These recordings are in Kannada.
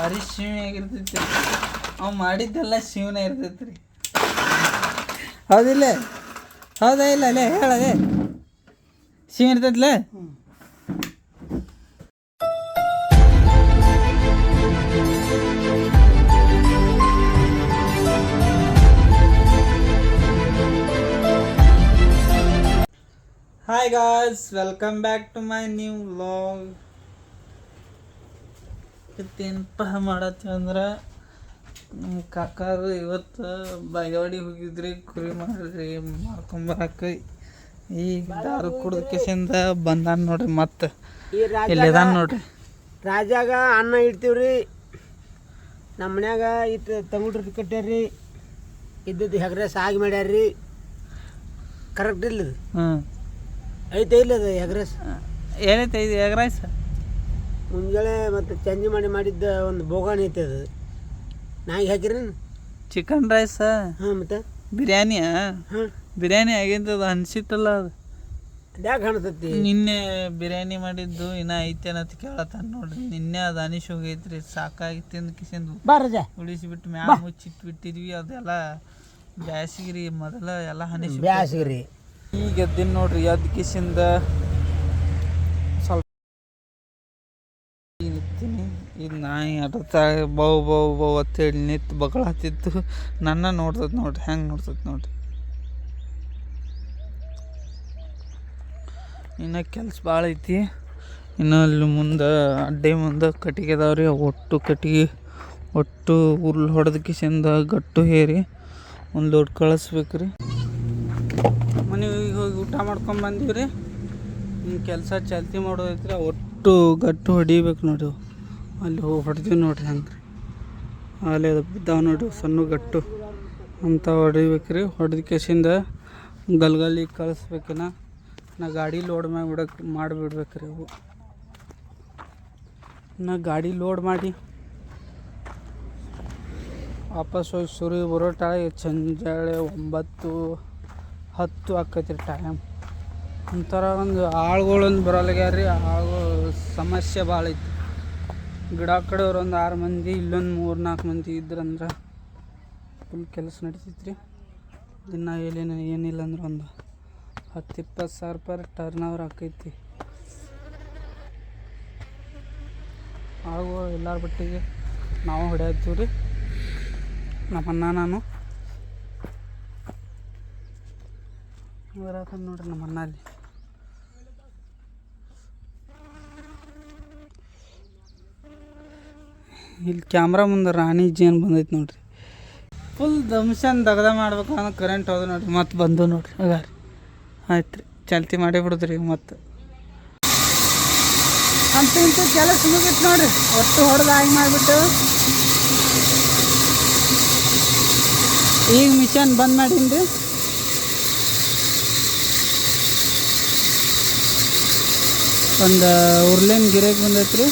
ಭಾರಿ ಶಿವನೇ ಆಗಿರ್ತೈತಿ ರೀ. ಅವ್ ಮಾಡಿದ್ದೆಲ್ಲ ಶಿವನೇ ಇರ್ತೈತಿ ರೀ. ಹೌದಿಲ್ಲ? ಹೌದಾ ಇಲ್ಲ ಅಲ್ಲೇ ಹೇಳದೆ ಶಿವ ಇರ್ತೈತ್ಲ. Hi guys, welcome back to my new vlog. ಇವತ್ತೇನಪ್ಪ ಮಾಡತ್ತೀವಿ ಅಂದ್ರೆ ನಮ್ಮ ಕಾಕಾರು ಇವತ್ತು ಬಾಗೇವಾಡಿ ಹೋಗಿದ್ರಿ, ಕುರಿ ಮಾಡ್ಕೊಂಬರಕ್ಕೆ. ಈಗ ದಾರು ಕುಡ್ದ ಕೆಸಿಂದ ಬಂದಾನ ನೋಡ್ರಿ. ಮತ್ತೆ ಇಲ್ಲಿದಾನ ನೋಡ್ರಿ. ರಾಜಾಗ ಅನ್ನ ಇಡ್ತೀವ್ರಿ, ನಮ್ಮ ಮನ್ಯಾಗ ಇಟ್ಟು ತಂಗುಡ್ರಿ ಕಟ್ಟ್ಯಾರ್ರಿ, ಇದ್ದದ್ದು ಹೆಗ್ರಸ್ ಆಗಿ ಮಾಡ್ಯಾರ್ರಿ. ಕರೆಕ್ಟ್ ಇಲ್ಲ ಐತೆ ಇಲ್ಲ ಅದು ಎಗ್ರೈಸ್ ಏನೈತೆ ಇದು ಎಗ್ರೈಸ್? ಮುಂಜಾನೆ ಮತ್ತು ಚಂಜಿ ಮಾಡಿದ್ದ ಒಂದು ಬೋಗಾಣಿ ಐತೆ, ಅದು ನಾಯಿಗೆ ಹಾಕಿರಿ. Chicken rice? ಹಾಂ. ಮತ್ತು ಬಿರಿಯಾನಿಯಾ? ಹಾಂ, ಬಿರಿಯಾನಿ ಆಗಿಂತದ ಅನ್ಸಿತ್ತಲ್ಲ ಅದು. ಅದ್ಯಾಕೆ ಕಾಣ್ತತಿ? ನಿನ್ನೆ ಬಿರಿಯಾನಿ ಮಾಡಿದ್ದು ಇನ್ನೂ ಐತೇನಂತ ಕೇಳತ್ತಾನ ನೋಡ್ರಿ. ನಿನ್ನೆ ಅದು ಅನಿಶ್ ಹೋಗೈತ್ರಿ, ಸಾಕಾಗಿ ತಿಂದು ಕಿಸಿಂದು ಉಳಿಸಿಬಿಟ್ಟು ಮ್ಯಾಲ ಮುಚ್ಚಿಟ್ಬಿಟ್ಟಿದ್ವಿ. ಅದೆಲ್ಲ ಬ್ಯಾಸಿಗ್ರಿ, ಮೊದಲ ಎಲ್ಲ ಹನಿಸಿ ಬ್ಯಾಸಿಗ್ರಿ. ಈಗ ಎದ್ದಿನ ನೋಡ್ರಿ. ಎದ್ದು ಕಿಸಿಂದ ಸ್ವಲ್ಪ ನಿಂತೀನಿ. ಈಗ ನಾಯಿ ಆಟತ್ತ ಬೌ ಬೌ ಬೌ ಅಂತೇಳಿ ನಿಂತು ಬಗಳತ್ತಿತ್ತು. ನನ್ನ ನೋಡ್ತದೆ ನೋಡ್ರಿ, ಹೆಂಗೆ ನೋಡ್ತದೆ ನೋಡ್ರಿ. ಇನ್ನು ಕೆಲಸ ಭಾಳ ಐತಿ. ಇನ್ನು ಅಲ್ಲಿ ಮುಂದೆ ಅಡ್ಡೆ ಮುಂದೆ ಕಟ್ಟಿಗೆ ಅದಾವ್ರಿ. ಒಟ್ಟು ಕಟ್ಟಿಗೆ ಒಟ್ಟು ಹುಲ್ಲು ಹೊಡೆದ ಕಿಸಿಂದ ಗಟ್ಟು ಹೇರಿ ಒಂದು ಲೋಡ್ ಕಳಿಸ್ಬೇಕ್ರಿ. ಮನೆಗೆ ಹೋಗಿ ಊಟ ಮಾಡ್ಕೊಂಡು ಬಂದೀವಿ ರೀ. ಕೆಲಸ ಚಾಲ್ತಿ ಮಾಡೋದೈತ್ರಿ. ಒಟ್ಟು ಗಟ್ಟು ಹೊಡಿಬೇಕು ನೋಡಿ. ಅಲ್ಲಿ ಹೋಗಿ ಹೊಡೆದೀವಿ ನೋಡ್ರಿ. ಹಂಗೆ ರೀ ಅಲ್ಲಿ ಅದು ಬಿದ್ದಾವೆ ನೋಡಿ ಸಣ್ಣ ಗಟ್ಟು ಅಂತ ಹೊಡಿಬೇಕು ರೀ. ಹೊಡೆದ ಕೆಸಿಂದ ಗಲ್ಗಲ್ಲಿಗೆ ಕಳಿಸ್ಬೇಕಿನ. ನಾ ಗಾಡಿ ಲೋಡ್ ಮಾಡಿಬಿಡ್ಬೇಕು ರೀ ಅವು. ನಾ ಗಾಡಿ ಲೋಡ್ ಮಾಡಿ ವಾಪಸ್ ಹೋಗಿ ಸುರಿ ಬರೋ ಟೈಮ್ ಸಂಜೆ 9-10 ಆಕೈತಿ ರೀ ಟೈಮ್. ಒಂಥರ ಒಂದು ಆಳುಗಳೊಂದು ಬರಲ್ಲಾಗ್ಯಾರ ರೀ. ಆಳುಗಳು ಸಮಸ್ಯೆ ಭಾಳ ಐತಿ. ಗಿಡ ಕಡೆಯವ್ರು ಒಂದು 6 ಮಂದಿ, ಇಲ್ಲೊಂದು 3-4 ಮಂದಿ ಇದ್ರಂದ್ರೆ ಫುಲ್ ಕೆಲಸ ನಡಿತೈತಿ ರೀ. ದಿನ ಏನಿಲ್ಲ ಅಂದ್ರೆ ಒಂದು 10-20 ಸಾವಿರ ರೂಪಾಯಿ ಟರ್ನ್ ಓವರ್ ಆಕೈತಿ. ಆಳುಗಳು ಎಲ್ಲರ ಬಟ್ಟಿಗೆ ನಾವು ಹೊಡ್ಯಾತೀವಿ ರೀ. ನಮ್ಮನ್ನ ನಾನು ಬರತ್ತ ನೋಡ್ರಿ. ನಮ್ಮನ್ನ ಅಲ್ಲಿ ಇಲ್ಲಿ ಕ್ಯಾಮ್ರಾ ಮುಂದೆ ರಾಣಿ ಜೇನು ಬಂದೈತೆ ನೋಡ್ರಿ. ಫುಲ್ ದಮ್ಸನ್ ದಗದ ಮಾಡ್ಬೇಕು ಅನ್ನೋ ಕರೆಂಟ್ ಹೋದ ನೋಡ್ರಿ. ಮತ್ತೆ ಬಂದು ನೋಡ್ರಿ. ಹಾಗಾರಿ ಆಯ್ತು ರೀ, ಚಾಲ್ತಿ ಮಾಡೇ ಬಿಡುದ್ರಿ. ಮತ್ತೆ ಅಂತ ಇಂಥ ಕೆಲಸ ಮುಗಿತ್ತು ನೋಡ್ರಿ. ಒಟ್ಟು ಹೊಡೆದು ಆಗಿ ಮಾಡಿಬಿಟ್ಟು ಈಗ ಮಿಷನ್ ಬಂದ್ ಮಾಡೀನಿ ರೀ. ಒಂದು ಉರ್ಲೇನ್ ಗಿರೇಕ್ ಬಂದೈತೆ ರೀ.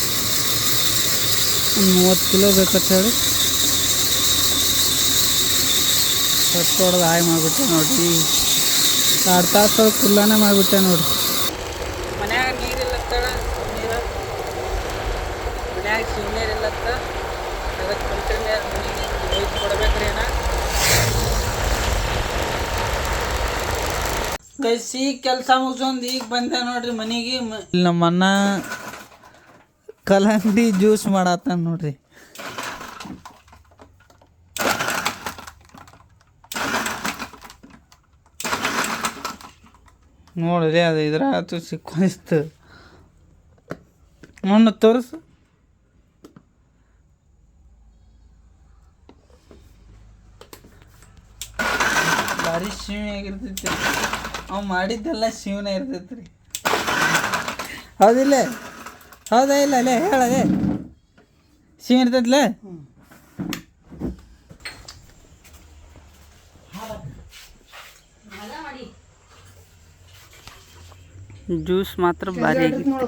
ಒಂದು 30 ಕಿಲೋ ಬೇಕಂತ ಹೇಳಿ ಹೊಟ್ಟು ಹೊಡೆದು ಹಾಯ್ ಮಾಡಿಬಿಟ್ಟೆ ನೋಡ್ರಿ. 2 ತಾಸು ಕುಲ್ಲಾನೇ ಮಾಡಿಬಿಟ್ಟೆ ನೋಡ್ರಿ. ಮನ್ಯಾಗ ನೀರಿಲ್ಲತ್ತ, ನೀರು ಮನ್ಯಾಗ ನೀರಿಲ್ಲತ್ತ. ಅದಕ್ಕೆ ಫಿಲ್ಟರ್ ನೀರು ಮನೆಗೆ ಒಯ್ದು ಕೊಡ್ಬೇಕ್ರಿ. ಕೈಸಿ ಕೆಲಸ ಮುಗಿಸೊಂದು ಈಗ ಬಂದೆ ನೋಡ್ರಿ ಮನೆಗೆ. ನಮ್ಮ ಅಣ್ಣ ಕಲ್ಲಂಗಡಿ ಜ್ಯೂಸ್ ಮಾಡತ್ತಾನ ನೋಡ್ರಿ. ನೋಡ್ರಿ ಅದು ಇದ್ರ ಆತು ಸಿಕ್ಕಿಸ್ತು. ಮಣ್ಣು ತೋರಿಸು. ಭಾರಿ ಶಿವನೇ ಆಗಿರ್ತೈತಿ. ಅವ್ ಮಾಡಿದ್ದೆಲ್ಲ ಶಿವನೇ ಇರ್ತೈತಿ ರೀ. ಹೌದಿಲ್ಲ? ಹೌದಾ ಇಲ್ಲ ಅಲ್ಲೇ ಹೇಳದೆ ಶಿವ ಇರ್ತೈತ್ಲ. ಜ್ಯೂಸ್ ಮಾತ್ರ ಭಾರಿ ಆಗಿತ್ತು.